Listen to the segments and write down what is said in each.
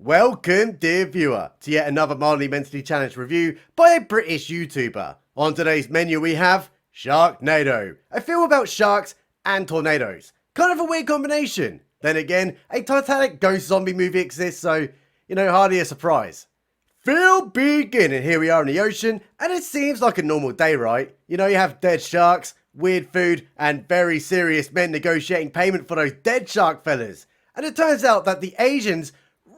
Welcome, dear viewer, to yet another mildly mentally challenged review by a British YouTuber. On today's menu we have Sharknado, a film about sharks and tornadoes. Kind of a weird combination. Then again, a Titanic ghost zombie movie exists, so, hardly a surprise. Film begin, and here we are in the ocean, and it seems like a normal day, right? You have dead sharks, weird food, and very serious men negotiating payment for those dead shark fellas. And it turns out that the Asians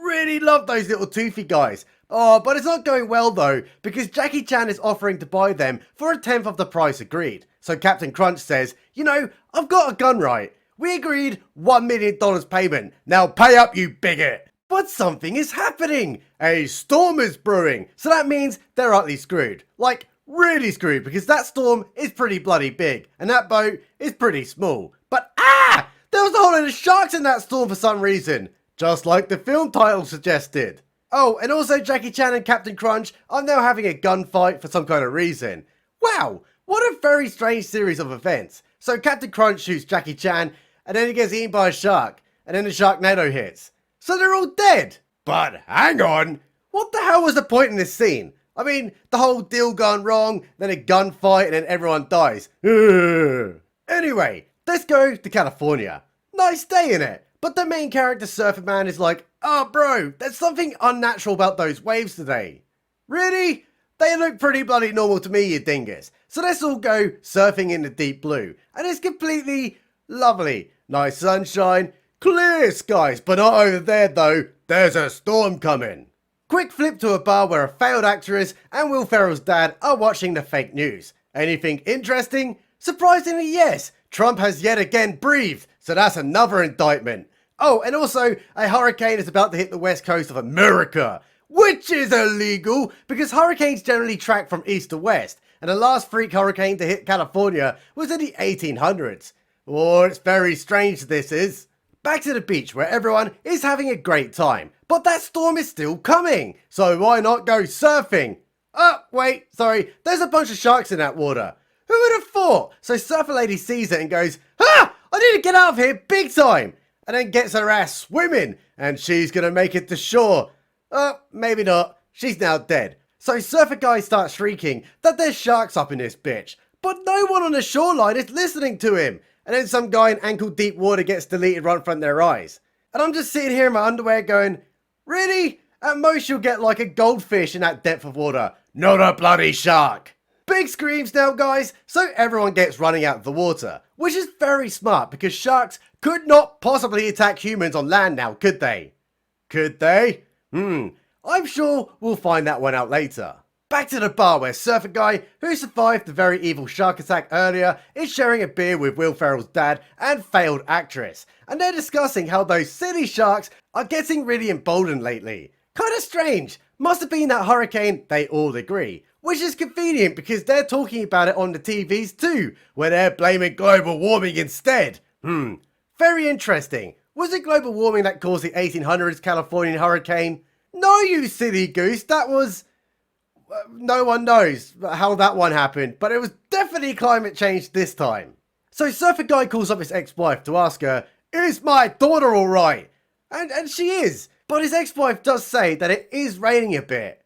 really love those little toothy guys. Oh, but it's not going well though, because Jackie Chan is offering to buy them for 1/10 of the price agreed. So Captain Crunch says, I've got a gun, right? We agreed $1 million payment. Now pay up, you bigot. But something is happening. A storm is brewing. So that means they're utterly screwed. Like, really screwed, because that storm is pretty bloody big. And that boat is pretty small. But there was a whole lot of sharks in that storm for some reason. Just like the film title suggested. Oh, and also Jackie Chan and Captain Crunch are now having a gunfight for some kind of reason. Wow, what a very strange series of events. So Captain Crunch shoots Jackie Chan, and then he gets eaten by a shark, and then the Sharknado hits. So they're all dead. But hang on, what the hell was the point in this scene? I mean, the whole deal gone wrong, then a gunfight, and then everyone dies. Anyway, let's go to California. Nice day, innit? But the main character, Surfer Man, is like, oh bro, there's something unnatural about those waves today. Really? They look pretty bloody normal to me, you dingus. So let's all go surfing in the deep blue. And it's completely lovely. Nice sunshine, clear skies, but not over there though. There's a storm coming. Quick flip to a bar where a failed actress and Will Ferrell's dad are watching the fake news. Anything interesting? Surprisingly, yes. Trump has yet again breathed, so that's another indictment. Oh, and also, a hurricane is about to hit the west coast of America, which is illegal because hurricanes generally track from east to west, and the last freak hurricane to hit California was in the 1800s. Oh, it's very strange this is. Back to the beach where everyone is having a great time, but that storm is still coming, so why not go surfing? Oh, wait, sorry, there's a bunch of sharks in that water. Who would have thought? So Surfer Lady sees it and goes, I need to get out of here big time! And then gets her ass swimming, and she's gonna make it to shore. Maybe not. She's now dead. So Surfer Guy starts shrieking that there's sharks up in this bitch, but no one on the shoreline is listening to him. And then some guy in ankle deep water gets deleted right in front of their eyes. And I'm just sitting here in my underwear going, really? At most you'll get like a goldfish in that depth of water, not a bloody shark. Big screams now, guys, so everyone gets running out of the water, which is very smart because sharks could not possibly attack humans on land now, could they? Could they? I'm sure we'll find that one out later. Back to the bar where Surfer Guy, who survived the very evil shark attack earlier, is sharing a beer with Will Ferrell's dad and failed actress, and they're discussing how those silly sharks are getting really emboldened lately. Kinda strange, must have been that hurricane, they all agree. Which is convenient because they're talking about it on the TVs too, where they're blaming global warming instead. Very interesting. Was it global warming that caused the 1800s Californian hurricane? No, you silly goose, that was... no one knows how that one happened, but it was definitely climate change this time. So Surfer Guy calls up his ex-wife to ask her, is my daughter alright? And she is, but his ex-wife does say that it is raining a bit.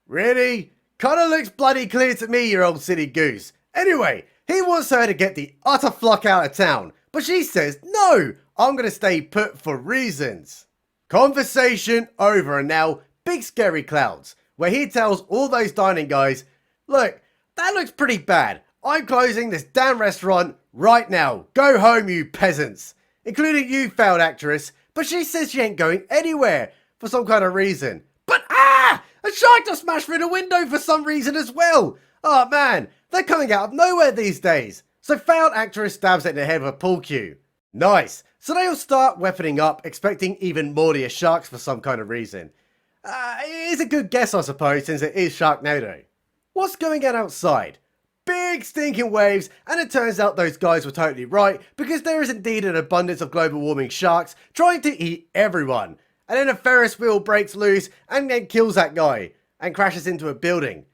Really? Kinda looks bloody clear to me, you old silly goose. Anyway, he wants her to get the utter flock out of town, but she says, no, I'm gonna stay put for reasons. Conversation over, and now big scary clouds, where he tells all those dining guys, look, that looks pretty bad. I'm closing this damn restaurant right now. Go home, you peasants. Including you, failed actress, but she says she ain't going anywhere for some kind of reason. But a shark just smashed through the window for some reason as well. Oh man, they're coming out of nowhere these days. So failed actress stabs it in the head with a pool cue. Nice. So they all start weaponing up, expecting even more sharks for some kind of reason. It is a good guess, I suppose, since it is Sharknado. What's going on outside? Big stinking waves, and it turns out those guys were totally right, because there is indeed an abundance of global warming sharks trying to eat everyone. And then a Ferris wheel breaks loose and then kills that guy and crashes into a building.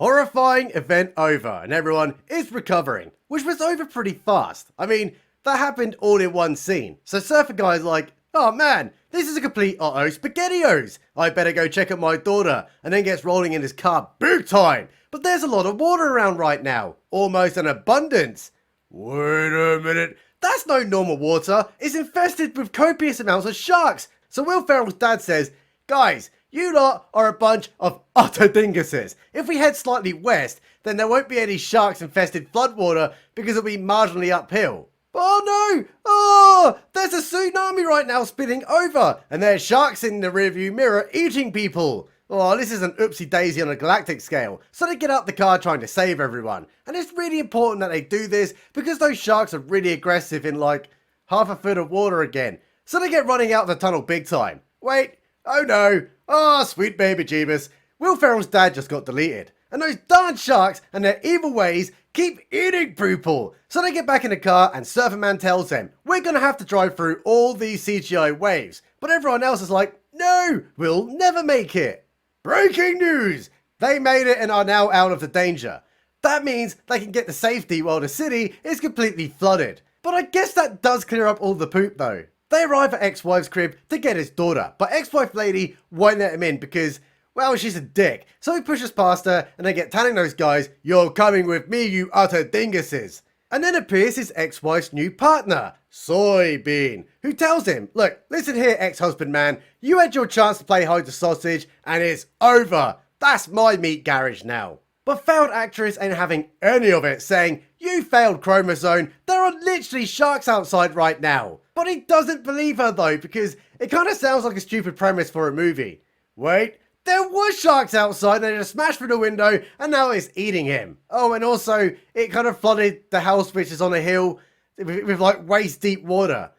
Horrifying event over, and everyone is recovering, which was over pretty fast. I mean, that happened all in one scene. So Surfer Guy's like, Oh man, this is a complete Otto SpaghettiOs. I better go check up my daughter, and then gets rolling in his car big time. But there's a lot of water around right now, almost an abundance. Wait a minute, that's no normal water. It's infested with copious amounts of sharks. So Will Ferrell's dad says, guys, you lot are a bunch of utter dinguses. If we head slightly west, then there won't be any sharks-infested floodwater because it'll be marginally uphill. Oh no! Oh! There's a tsunami right now spilling over, and there's sharks in the rearview mirror eating people. Oh, this is an oopsie daisy on a galactic scale. So they get out the car trying to save everyone. And it's really important that they do this because those sharks are really aggressive in like half a foot of water again. So they get running out of the tunnel big time. Wait, oh no. Oh, sweet baby Jeebus. Will Ferrell's dad just got deleted. And those darn sharks and their evil ways keep eating people. So they get back in the car and Surferman tells them, we're going to have to drive through all these CGI waves. But everyone else is like, no, we'll never make it. Breaking news! They made it and are now out of the danger. That means they can get to safety while the city is completely flooded. But I guess that does clear up all the poop though. They arrive at ex-wife's crib to get his daughter, but ex-wife lady won't let him in because, well, she's a dick. So he pushes past her and they get telling those guys, you're coming with me, you utter dinguses. And then appears his ex-wife's new partner, Soybean, who tells him, look, listen here, ex-husband man, you had your chance to play hide the sausage and it's over. That's my meat garage now. But failed actress ain't having any of it, saying, you failed chromosome, there are literally sharks outside right now. But he doesn't believe her though, because it kind of sounds like a stupid premise for a movie. Wait, there was sharks outside, they just smashed through the window and now it's eating him. Oh, and also it kind of flooded the house which is on a hill with like waist deep water.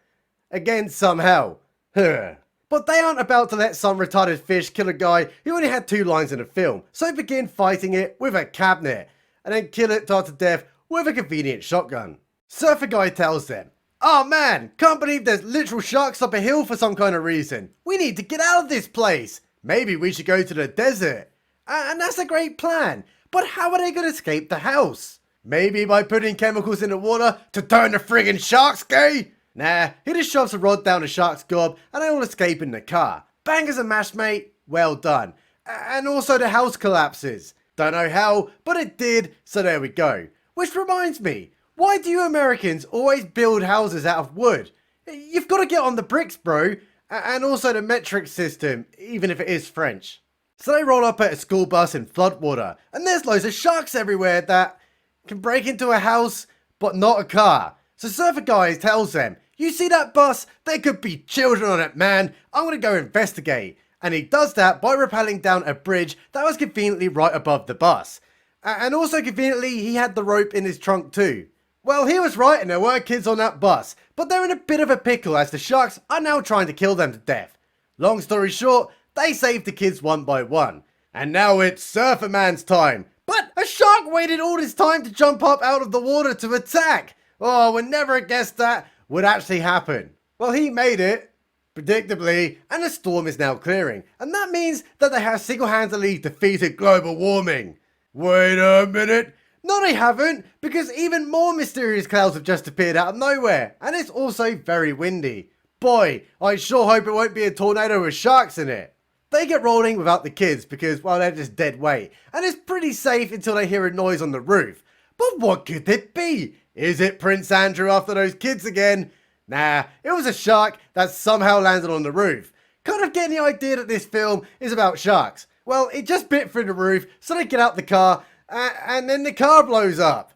Again, somehow. But they aren't about to let some retarded fish kill a guy who only had 2 lines in the film. So they begin fighting it with a cabinet and then kill it to death with a convenient shotgun. Surfer guy tells them, oh man, can't believe there's literal sharks up a hill for some kind of reason. We need to get out of this place. Maybe we should go to the desert. And that's a great plan. But how are they going to escape the house? Maybe by putting chemicals in the water to turn the friggin' sharks gay? Nah, he just shoves a rod down the shark's gob and they all escape in the car. Bang as a mash, mate. Well done. And also the house collapses. Don't know how, but it did, so there we go. Which reminds me, why do you Americans always build houses out of wood? You've got to get on the bricks, bro. And also the metric system, even if it is French. So they roll up at a school bus in floodwater, and there's loads of sharks everywhere that can break into a house, but not a car. So Surfer Guy tells them, you see that bus? There could be children on it, man. I'm going to go investigate. And he does that by rappelling down a bridge that was conveniently right above the bus. And also conveniently, he had the rope in his trunk too. Well, he was right and there were kids on that bus, but they're in a bit of a pickle as the sharks are now trying to kill them to death. Long story short, they saved the kids one by one. And now it's Surfer Man's time. But a shark waited all this time to jump up out of the water to attack. Oh, we'd never have guessed that would actually happen. Well, he made it, predictably, and the storm is now clearing. And that means that they have single-handedly defeated global warming. Wait a minute. No, they haven't, because even more mysterious clouds have just appeared out of nowhere, and it's also very windy. Boy, I sure hope it won't be a tornado with sharks in it. They get rolling without the kids because, well, they're just dead weight, and it's pretty safe until they hear a noise on the roof. But what could it be? Is it Prince Andrew after those kids again? Nah, it was a shark that somehow landed on the roof. Kind of getting the idea that this film is about sharks. Well, it just bit through the roof, so they get out the car, and then the car blows up.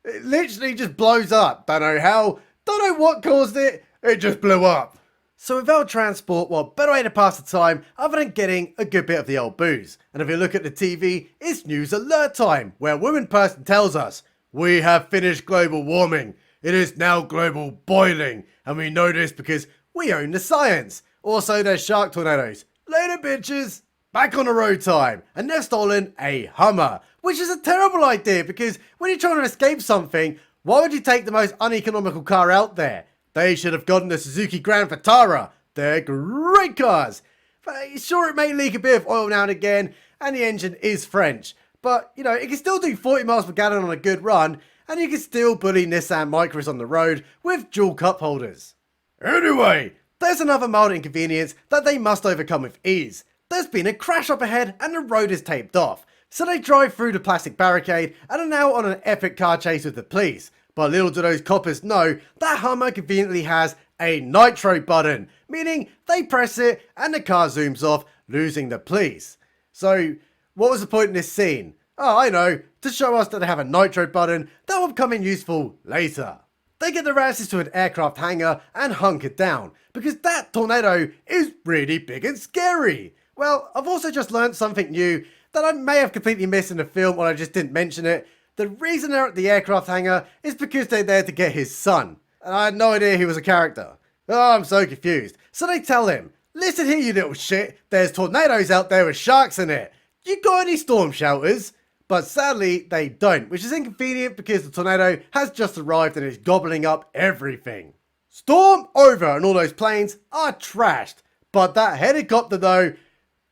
It literally just blows up. Don't know how, don't know what caused it, it just blew up. So without transport, well, better way to pass the time other than getting a good bit of the old booze. And if you look at the TV, it's news alert time, where a woman person tells us, we have finished global warming. It is now global boiling. And we know this because we own the science. Also, there's shark tornadoes. Later, bitches. Back on the road time, and they've stolen a Hummer, which is a terrible idea because when you're trying to escape something, why would you take the most uneconomical car out there? They should have gotten the Suzuki Grand Vitara. They're great cars. Sure, it may leak a bit of oil now and again, and the engine is French, but you know, it can still do 40 miles per gallon on a good run, and you can still bully Nissan Micras on the road with dual cup holders. Anyway, There's another mild inconvenience that they must overcome with ease. There's been a crash up ahead and the road is taped off. So they drive through the plastic barricade and are now on an epic car chase with the police. But little do those coppers know that Hummer conveniently has a nitro button, meaning they press it and the car zooms off, losing the police. So what was the point in this scene? Oh, I know, to show us that they have a nitro button that will come in useful later. They get their asses to an aircraft hangar and hunker down, because that tornado is really big and scary. Well, I've also just learned something new that I may have completely missed in the film or I just didn't mention it. The reason they're at the aircraft hangar is because they're there to get his son. And I had no idea he was a character. Oh, I'm so confused. So they tell him, listen here you little shit, there's tornadoes out there with sharks in it. You got any storm shelters? But sadly, they don't, which is inconvenient because the tornado has just arrived and is gobbling up everything. Storm over and all those planes are trashed. But that helicopter though,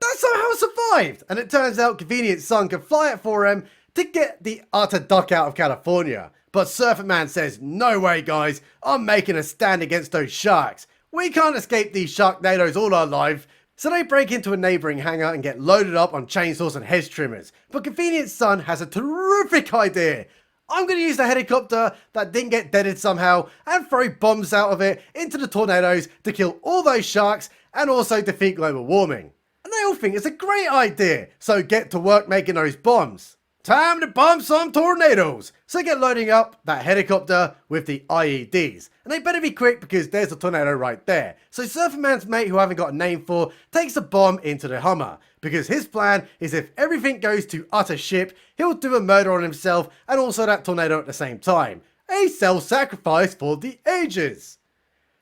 that somehow survived. And it turns out Convenient's son can fly it for him to get the utter duck out of California. But Surfer Man says, no way guys, I'm making a stand against those sharks. We can't escape these Sharknados all our life. So they break into a neighbouring hangar and get loaded up on chainsaws and hedge trimmers. But Convenient's son has a terrific idea. I'm going to use the helicopter that didn't get deaded somehow and throw bombs out of it into the tornadoes to kill all those sharks and also defeat global warming. And they all think it's a great idea, so get to work making those bombs. Time to bomb some tornadoes! So get loading up that helicopter with the IEDs. And they better be quick because there's a tornado right there. So Surferman's mate, who I haven't got a name for, takes a bomb into the Hummer. Because his plan is if everything goes to utter shit, he'll do a murder on himself and also that tornado at the same time. A self-sacrifice for the ages.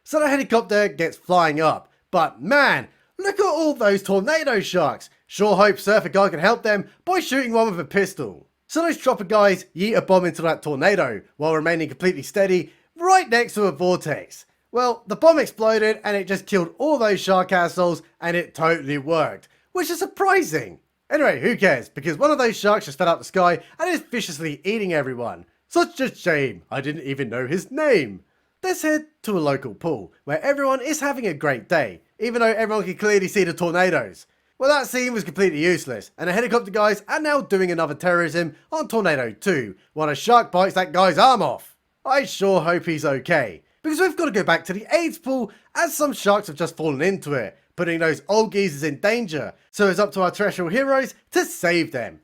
So the helicopter gets flying up. But man, look at all those tornado sharks. Sure hope Surfer Guy can help them by shooting one with a pistol. So those chopper guys yeet a bomb into that tornado while remaining completely steady right next to a vortex. Well, the bomb exploded and it just killed all those shark assholes and it totally worked, which is surprising. Anyway, who cares, because one of those sharks just fell out the sky and is viciously eating everyone. Such a shame, I didn't even know his name. Let's head to a local pool where everyone is having a great day, even though everyone can clearly see the tornadoes. Well, that scene was completely useless, and the helicopter guys are now doing another terrorism on Tornado 2, while a shark bites that guy's arm off. I sure hope he's okay, because we've got to go back to the AIDS pool, as some sharks have just fallen into it, putting those old geezers in danger, so it's up to our terrestrial heroes to save them.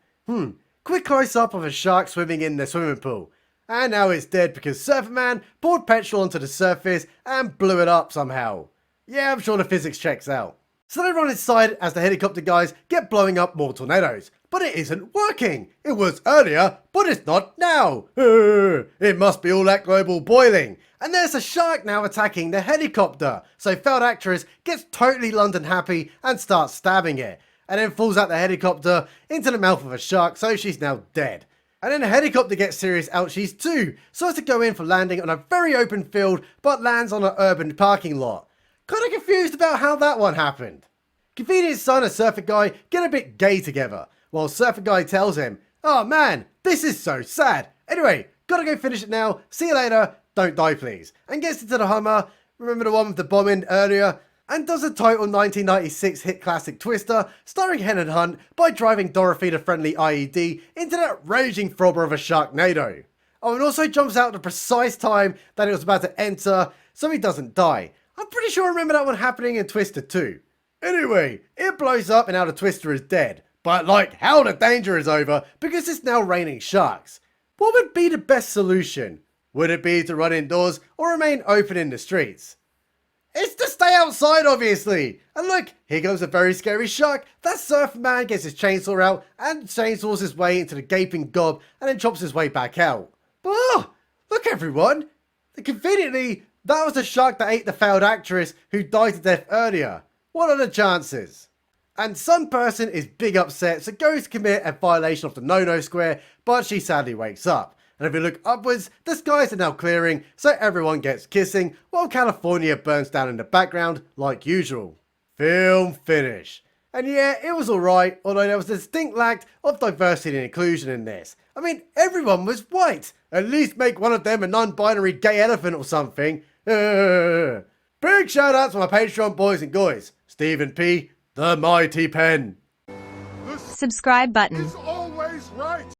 Quick close up of a shark swimming in the swimming pool. And now it's dead because Surferman poured petrol onto the surface and blew it up somehow. Yeah, I'm sure the physics checks out. So they run inside as the helicopter guys get blowing up more tornadoes. But it isn't working. It was earlier, but it's not now. It must be all that global boiling. And there's a shark now attacking the helicopter. So failed actress gets totally London happy and starts stabbing it. And then falls out the helicopter into the mouth of a shark, so she's now dead. And then the helicopter gets serious ouchies too, so as to go in for landing on a very open field, but lands on an urban parking lot. Kinda confused about how that one happened. Convenient's son and Surfer Guy get a bit gay together, while Surfer Guy tells him, oh man, this is so sad. Anyway, gotta go finish it now, see you later, don't die please. And gets into the Hummer, remember the one with the bomb in earlier? And does a total 1996 hit classic Twister, starring Helen Hunt, by driving Dorothy the friendly IED into that raging throbber of a Sharknado. Oh, and also jumps out at the precise time that it was about to enter, so he doesn't die. I'm pretty sure I remember that one happening in Twister 2. Anyway, it blows up and now the Twister is dead. But like, how the danger is over, because it's now raining sharks. What would be the best solution? Would it be to run indoors or remain open in the streets? It's to stay outside, obviously. And look, here goes a very scary shark. That Surfer Man gets his chainsaw out and chainsaws his way into the gaping gob and then chops his way back out. But oh, look everyone. Conveniently, that was the shark that ate the failed actress who died to death earlier. What are the chances? And some person is big upset, so goes to commit a violation of the no-no square, but she sadly wakes up. And if you look upwards, the skies are now clearing, so everyone gets kissing, while California burns down in the background, like usual. Film finish. And yeah, it was alright, although there was a distinct lack of diversity and inclusion in this. I mean, everyone was white. At least make one of them a non-binary gay elephant or something. But Big shout out to my Patreon boys and guys, Stephen P, the Mighty Pen. Subscribe button. Is always right.